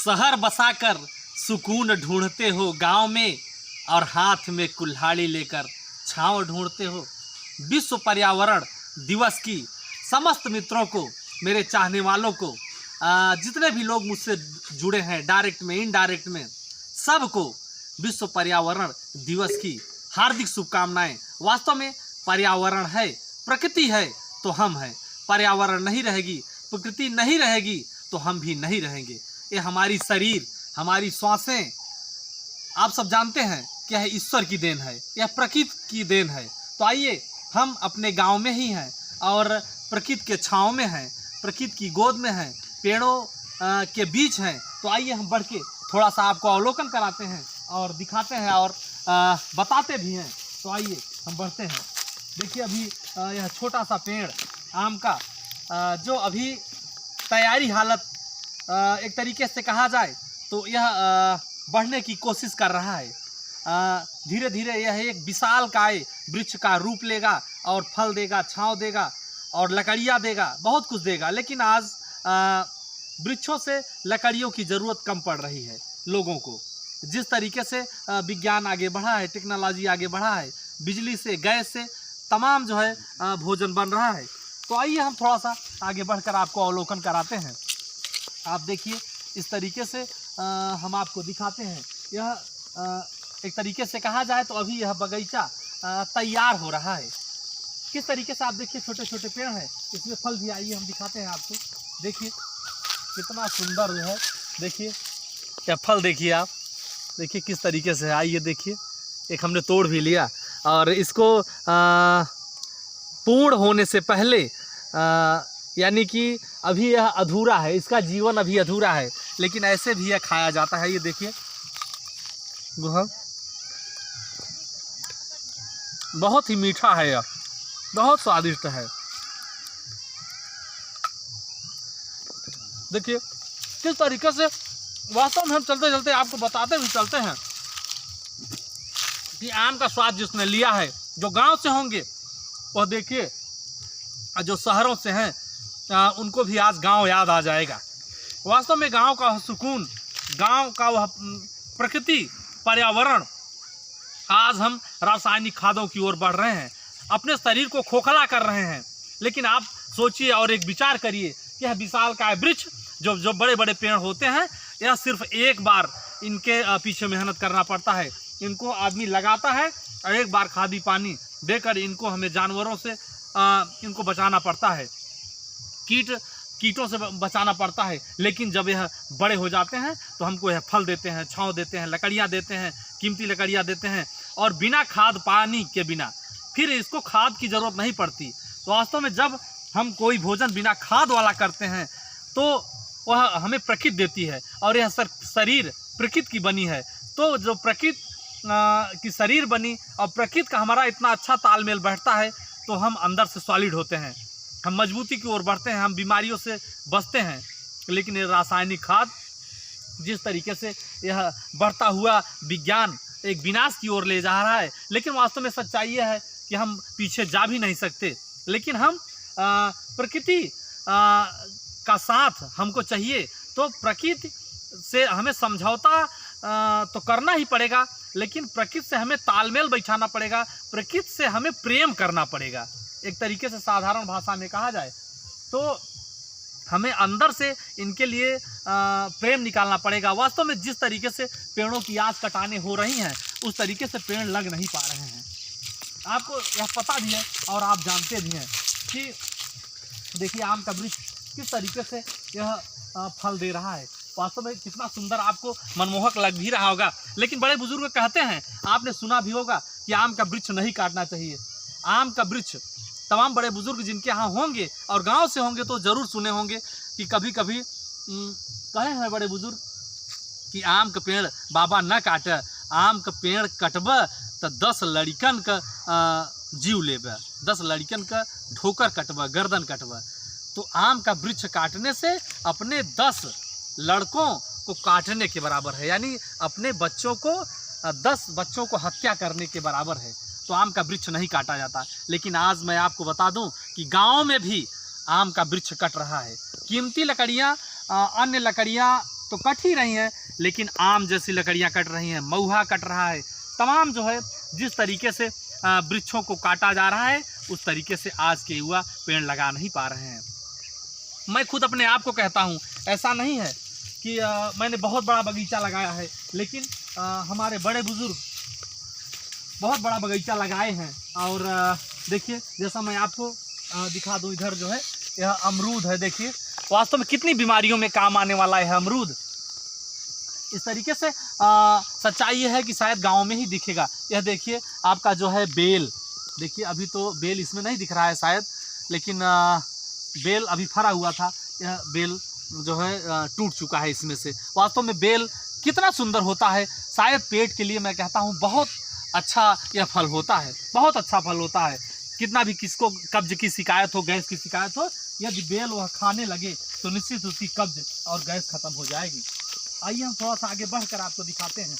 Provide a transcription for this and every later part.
शहर बसाकर सुकून ढूंढते हो गांव में, और हाथ में कुल्हाड़ी लेकर छांव ढूंढते हो। विश्व पर्यावरण दिवस की समस्त मित्रों को, मेरे चाहने वालों को, जितने भी लोग मुझसे जुड़े हैं डायरेक्ट में इनडायरेक्ट में, सबको विश्व पर्यावरण दिवस की हार्दिक शुभकामनाएं। वास्तव में पर्यावरण है, प्रकृति है तो हम हैं। पर्यावरण नहीं रहेगी, प्रकृति नहीं रहेगी तो हम भी नहीं रहेंगे। ये हमारी शरीर, हमारी श्वासें, आप सब जानते हैं कि यह ईश्वर की देन है, यह प्रकृति की देन है। तो आइए, हम अपने गांव में ही हैं और प्रकृति के छांव में हैं, प्रकृति की गोद में हैं, पेड़ों के बीच हैं। तो आइए हम बढ़ के थोड़ा सा आपको अवलोकन कराते हैं और दिखाते हैं और बताते भी हैं। तो आइए हम बढ़ते हैं। देखिए, अभी यह छोटा सा पेड़ आम का, जो अभी तैयारी हालत एक तरीके से कहा जाए तो यह बढ़ने की कोशिश कर रहा है। धीरे धीरे यह एक विशालकाय वृक्ष का रूप लेगा और फल देगा, छांव देगा और लकड़ियाँ देगा, बहुत कुछ देगा। लेकिन आज वृक्षों से लकड़ियों की ज़रूरत कम पड़ रही है लोगों को। जिस तरीके से विज्ञान आगे बढ़ा है, टेक्नोलॉजी आगे बढ़ा है, बिजली से, गैस से तमाम जो है भोजन बन रहा है। तो आइए हम थोड़ा सा आगे बढ़कर आपको अवलोकन कराते हैं। आप देखिए, इस तरीके से हम आपको दिखाते हैं। यह एक तरीके से कहा जाए तो अभी यह बगीचा तैयार हो रहा है। किस तरीके से आप देखिए, छोटे छोटे पेड़ हैं, इसमें फल भी। आइए हम दिखाते हैं आपको। देखिए कितना सुंदर जो है, देखिए क्या फल, देखिए आप, देखिए किस तरीके से है। आइए देखिए, एक हमने तोड़ भी लिया और इसको पूर्ण होने से पहले, यानी कि अभी यह अधूरा है, इसका जीवन अभी अधूरा है, लेकिन ऐसे भी यह खाया जाता है। ये देखिए, गुहा बहुत ही मीठा है, यह बहुत स्वादिष्ट है। देखिए किस तरीके से, वास्तव में हम चलते चलते आपको बताते भी चलते हैं कि आम का स्वाद जिसने लिया है, जो गांव से होंगे वह देखिए, जो शहरों से हैं उनको भी आज गांव याद आ जाएगा। वास्तव में गांव का सुकून, गांव का वह प्रकृति, पर्यावरण, आज हम रासायनिक खादों की ओर बढ़ रहे हैं, अपने शरीर को खोखला कर रहे हैं। लेकिन आप सोचिए और एक विचार करिए कि यह विशालकाय वृक्ष, जो बड़े बड़े पेड़ होते हैं, यह सिर्फ एक बार इनके पीछे मेहनत करना पड़ता है। इनको आदमी लगाता है और एक बार खादी पानी देकर इनको, हमें जानवरों से इनको बचाना पड़ता है, कीटों से बचाना पड़ता है। लेकिन जब यह बड़े हो जाते हैं तो हमको यह फल देते हैं, छांव देते हैं, लकड़ियाँ देते हैं, कीमती लकड़ियाँ देते हैं, और बिना खाद पानी के बिना, फिर इसको खाद की ज़रूरत नहीं पड़ती। तो वास्तव में जब हम कोई भोजन बिना खाद वाला करते हैं तो वह हमें प्रकृति देती है, और यह शरीर प्रकृति की बनी है। तो जो प्रकृति की शरीर बनी और प्रकृति का हमारा इतना अच्छा तालमेल बैठता है, तो हम अंदर से सॉलिड होते हैं, हम मजबूती की ओर बढ़ते हैं, हम बीमारियों से बचते हैं। लेकिन ये रासायनिक खाद, जिस तरीके से यह बढ़ता हुआ विज्ञान एक विनाश की ओर ले जा रहा है, लेकिन वास्तव में सच्चाई यह है कि हम पीछे जा भी नहीं सकते। लेकिन हम प्रकृति का साथ हमको चाहिए, तो प्रकृति से हमें समझौता तो करना ही पड़ेगा, लेकिन प्रकृति से हमें तालमेल बैठाना पड़ेगा, प्रकृति से हमें प्रेम करना पड़ेगा। एक तरीके से साधारण भाषा में कहा जाए तो हमें अंदर से इनके लिए प्रेम निकालना पड़ेगा। वास्तव में जिस तरीके से पेड़ों की आज कटाने हो रही हैं, उस तरीके से पेड़ लग नहीं पा रहे हैं। आपको यह पता भी है और आप जानते भी हैं कि देखिए, आम का वृक्ष किस तरीके से यह फल दे रहा है। वास्तव में कितना सुंदर, आपको मनमोहक लग भी रहा होगा। लेकिन बड़े बुजुर्ग कहते हैं, आपने सुना भी होगा कि आम का वृक्ष नहीं काटना चाहिए। आम का वृक्ष, तमाम बड़े बुजुर्ग जिनके यहाँ होंगे और गांव से होंगे तो ज़रूर सुने होंगे कि कभी कभी कहे हैं बड़े बुजुर्ग कि आम का पेड़ बाबा न काट, आम का पेड़ कटब तो 10 लड़कन का जीव लेब, 10 लड़कन का ठोकर कटब, गर्दन कटब। तो आम का वृक्ष काटने से अपने 10 लड़कों को काटने के बराबर है, यानी अपने बच्चों को 10 बच्चों को हत्या करने के बराबर है। तो आम का वृक्ष नहीं काटा जाता। लेकिन आज मैं आपको बता दूं कि गांव में भी आम का वृक्ष कट रहा है। कीमती लकड़ियां, अन्य लकड़ियां तो कट ही रही हैं, लेकिन आम जैसी लकड़ियाँ कट रही हैं, महुआ कट रहा है। तमाम जो है जिस तरीके से वृक्षों को काटा जा रहा है, उस तरीके से आज के युवा पेड़ लगा नहीं पा रहे हैं। मैं खुद अपने आप को कहता हूँ, ऐसा नहीं है कि मैंने बहुत बड़ा बगीचा लगाया है, लेकिन हमारे बड़े बुजुर्ग बहुत बड़ा बगीचा लगाए हैं। और देखिए, जैसा मैं आपको दिखा दूँ, इधर जो है यह अमरूद है। देखिए वास्तव में कितनी बीमारियों में काम आने वाला है अमरूद। इस तरीके से सच्चाई यह है कि शायद गांव में ही दिखेगा। यह देखिए आपका जो है बेल, देखिए अभी तो बेल इसमें नहीं दिख रहा है शायद, लेकिन बेल अभी फरा हुआ था। यह बेल जो है टूट चुका है इसमें से। वास्तव में बेल कितना सुंदर होता है, शायद पेट के लिए मैं कहता हूँ बहुत अच्छा यह फल होता है, बहुत अच्छा फल होता है। कितना भी किसको कब्ज की शिकायत हो, गैस की शिकायत हो, यदि बेल वह खाने लगे तो निश्चित उसकी कब्ज और गैस खत्म हो जाएगी। आइए हम थोड़ा सा आगे बढ़कर आपको दिखाते हैं।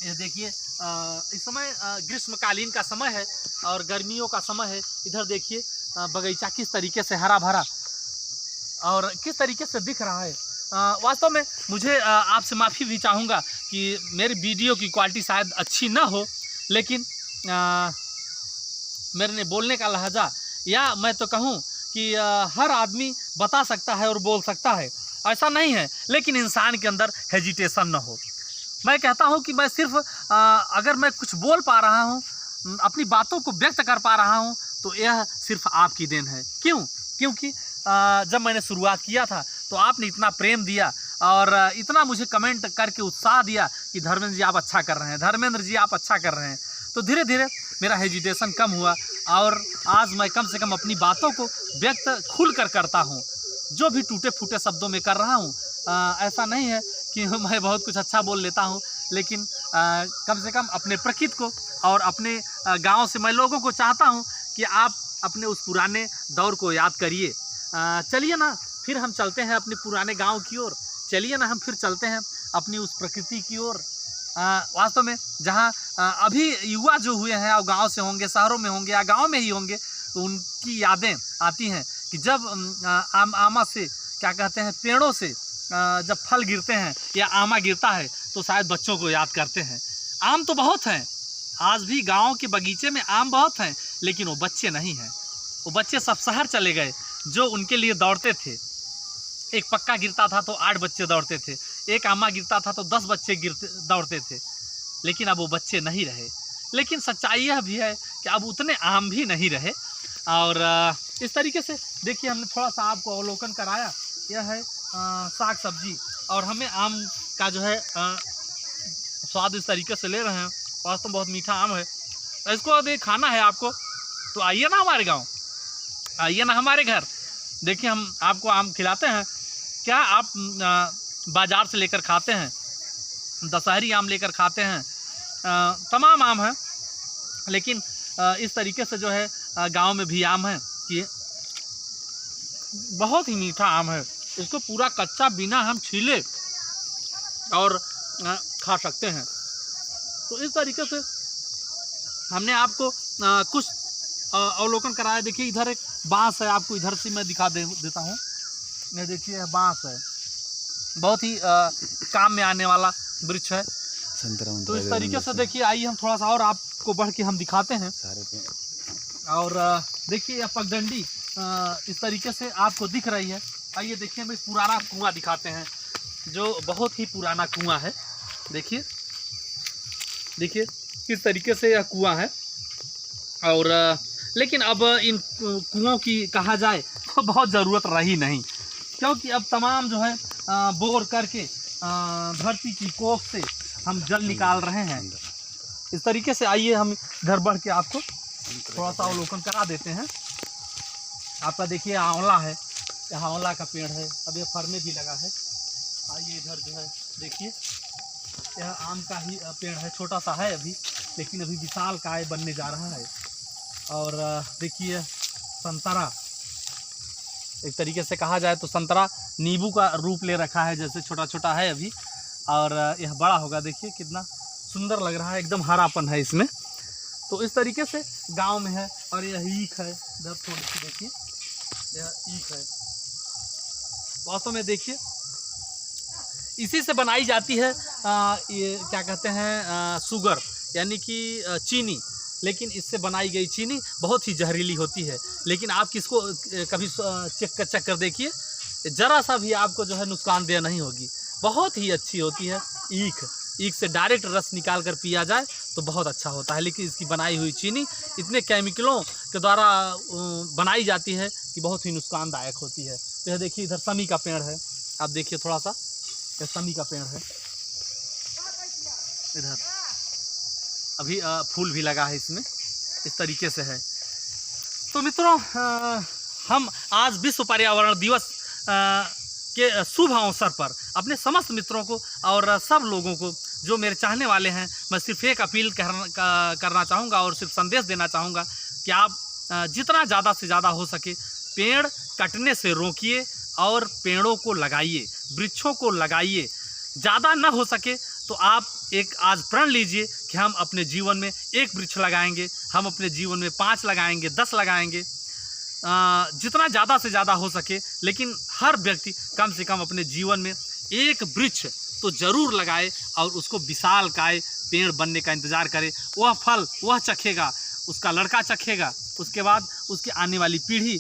ये देखिए इस समय ग्रीष्मकालीन का समय है और गर्मियों का समय है। इधर देखिए बगीचा किस तरीके से हरा भरा और किस तरीके से दिख रहा है। वास्तव में मुझे आपसे माफ़ी भी चाहूँगा कि मेरी वीडियो की क्वालिटी शायद अच्छी ना हो, लेकिन मेरे बोलने का लहजा, या मैं तो कहूँ कि हर आदमी बता सकता है और बोल सकता है, ऐसा नहीं है, लेकिन इंसान के अंदर हेजिटेशन न हो। मैं कहता हूँ कि मैं सिर्फ अगर मैं कुछ बोल पा रहा हूँ, अपनी बातों को व्यक्त कर पा रहा हूँ, तो यह सिर्फ आपकी देन है। क्योंकि जब मैंने शुरुआत किया था तो आपने इतना प्रेम दिया और इतना मुझे कमेंट करके उत्साह दिया कि धर्मेंद्र जी आप अच्छा कर रहे हैं, धर्मेंद्र जी आप अच्छा कर रहे हैं। तो धीरे धीरे मेरा हेजिटेशन कम हुआ और आज मैं कम से कम अपनी बातों को व्यक्त खुल कर करता हूँ। जो भी टूटे फूटे शब्दों में कर रहा हूँ, ऐसा नहीं है कि मैं बहुत कुछ अच्छा बोल लेता हूँ, लेकिन कम से कम अपने प्रकृति को और अपने गांव से मैं लोगों को चाहता हूँ कि आप अपने उस पुराने दौर को याद करिए। चलिए ना फिर हम चलते हैं अपने पुराने गांव की ओर, चलिए ना हम फिर चलते हैं अपनी उस प्रकृति की ओर। वास्तव में जहाँ अभी युवा जो हुए हैं और गांव से होंगे, शहरों में होंगे या गांव में ही होंगे, तो उनकी यादें आती हैं कि जब आमा से क्या कहते हैं, पेड़ों से जब फल गिरते हैं या आमा गिरता है तो शायद बच्चों को याद करते हैं। आम तो बहुत हैं, आज भी गांव के बगीचे में आम बहुत हैं, लेकिन वो बच्चे नहीं हैं। वो बच्चे सब शहर चले गए जो उनके लिए दौड़ते थे। एक पक्का गिरता था तो 8 बच्चे दौड़ते थे, एक आमा गिरता था तो 10 बच्चे दौड़ते थे, लेकिन अब वो बच्चे नहीं रहे। लेकिन सच्चाई यह भी है कि अब उतने आम भी नहीं रहे। और इस तरीके से देखिए हमने थोड़ा सा आपको अवलोकन कराया। यह है साग सब्जी, और हमें आम का जो है स्वाद इस तरीके से ले रहे हैं। वास्तव में बहुत मीठा आम है। इसको अगर खाना है आपको तो आइए ना हमारे गांव, आइए ना हमारे घर, देखिए हम आपको आम खिलाते हैं। क्या आप बाज़ार से लेकर खाते हैं, दशहरी आम लेकर खाते हैं, तमाम आम हैं, लेकिन इस तरीके से जो है गांव में भी आम है कि बहुत ही मीठा आम है। इसको पूरा कच्चा बिना हम छीले और खा सकते हैं। तो इस तरीके से हमने आपको कुछ अवलोकन कराया। देखिए इधर एक बांस है, आपको इधर से मैं दिखा देता हूँ। ये देखिए बांस है, बहुत ही काम में आने वाला वृक्ष है। तो इस तरीके से देखिए, आइए हम थोड़ा सा और आपको बढ़ के हम दिखाते हैं। और देखिए यह पगडंडी इस तरीके से आपको दिख रही है। आइए देखिए हम एक पुराना कुआं दिखाते हैं, जो बहुत ही पुराना कुआं है। देखिए देखिए किस तरीके से यह कुआं है। और लेकिन अब इन कुओं की कहा जाए तो बहुत ज़रूरत रही नहीं, क्योंकि अब तमाम जो है बोर करके धरती की कोख से हम जल निकाल रहे हैं। इस तरीके से आइए हम इधर बढ़ के आपको थोड़ा सा अवलोकन करा देते हैं। आपका देखिए आंवला है, यह आंवला का पेड़ है, अब ये फरने भी लगा है। आइए इधर जो है देखिए, यह आम का ही पेड़ है, छोटा सा है अभी, लेकिन अभी विशाल काय बनने जा रहा है। और देखिए संतरा, एक तरीके से कहा जाए तो संतरा नींबू का रूप ले रखा है, जैसे छोटा छोटा है अभी, और यह बड़ा होगा। देखिए कितना सुंदर लग रहा है, एकदम हरापन है इसमें। तो इस तरीके से गांव में है। और यह ईख है, इधर थोड़ी सी देखिए, यह ईख है। वास्तव में देखिए इसी से बनाई जाती है ये क्या कहते हैं शुगर, यानी कि चीनी। लेकिन इससे बनाई गई चीनी बहुत ही जहरीली होती है। लेकिन आप किसको कभी चेक कर देखिए, ज़रा सा भी आपको जो है नुकसानदेह नहीं होगी, बहुत ही अच्छी होती है। ईख से डायरेक्ट रस निकाल कर पिया जाए तो बहुत अच्छा होता है। लेकिन इसकी बनाई हुई चीनी इतने केमिकलों के द्वारा बनाई जाती है कि बहुत ही नुकसानदायक होती है। तो यह देखिए, इधर समी का पेड़ है, आप देखिए थोड़ा सा, यह समी का पेड़ है। इधर अभी फूल भी लगा है इसमें, इस तरीके से है। तो मित्रों, हम आज विश्व पर्यावरण दिवस के शुभ अवसर पर अपने समस्त मित्रों को और सब लोगों को जो मेरे चाहने वाले हैं, मैं सिर्फ एक अपील करना चाहूँगा और सिर्फ संदेश देना चाहूँगा कि आप जितना ज़्यादा से ज़्यादा हो सके पेड़ कटने से रोकिए और पेड़ों को लगाइए, वृक्षों को लगाइए। ज़्यादा ना हो सके तो आप एक आज प्रण लीजिए कि हम अपने जीवन में 1 वृक्ष लगाएंगे, हम अपने जीवन में 5 लगाएंगे, 10 लगाएंगे, जितना ज़्यादा से ज़्यादा हो सके। लेकिन हर व्यक्ति कम से कम अपने जीवन में 1 वृक्ष तो ज़रूर लगाए और उसको विशालकाय पेड़ बनने का इंतज़ार करे। वह फल वह चखेगा, उसका लड़का चखेगा, उसके बाद उसकी आने वाली पीढ़ी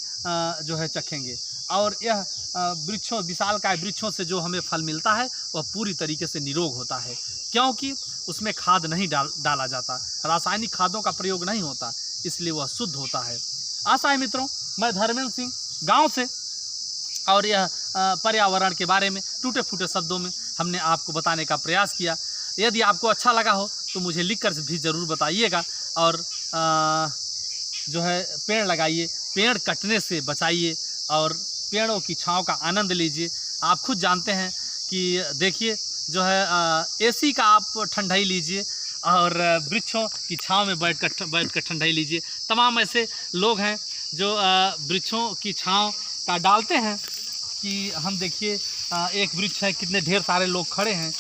जो है चखेंगे। और यह वृक्षों, विशालकाय वृक्षों से जो हमें फल मिलता है वह पूरी तरीके से निरोग होता है, क्योंकि उसमें खाद नहीं डाला जाता, रासायनिक खादों का प्रयोग नहीं होता, इसलिए वह शुद्ध होता है। आशा है मित्रों, मैं धर्मेंद्र सिंह गांव से, और यह पर्यावरण के बारे में टूटे फूटे शब्दों में हमने आपको बताने का प्रयास किया। यदि आपको अच्छा लगा हो तो मुझे लिखकर भी ज़रूर बताइएगा। और जो है पेड़ लगाइए, पेड़ कटने से बचाइए और पेड़ों की छांव का आनंद लीजिए। आप खुद जानते हैं कि देखिए जो है एसी का आप ठंडाई लीजिए और वृक्षों की छांव में बैठ कर ठंडाई लीजिए। तमाम ऐसे लोग हैं जो वृक्षों की छांव का डालते हैं कि हम देखिए एक वृक्ष है, कितने ढेर सारे लोग खड़े हैं।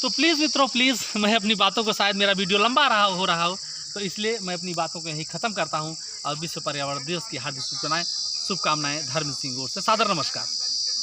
तो प्लीज़ मित्रों, प्लीज़, मैं अपनी बातों को, शायद मेरा वीडियो लंबा हो रहा हो, तो इसलिए मैं अपनी बातों को यहीं ख़त्म करता हूं और विश्व पर्यावरण दिवस की हार्दिक शुभकामनाएं धर्मेंद्र सिंह ओर से सादर नमस्कार।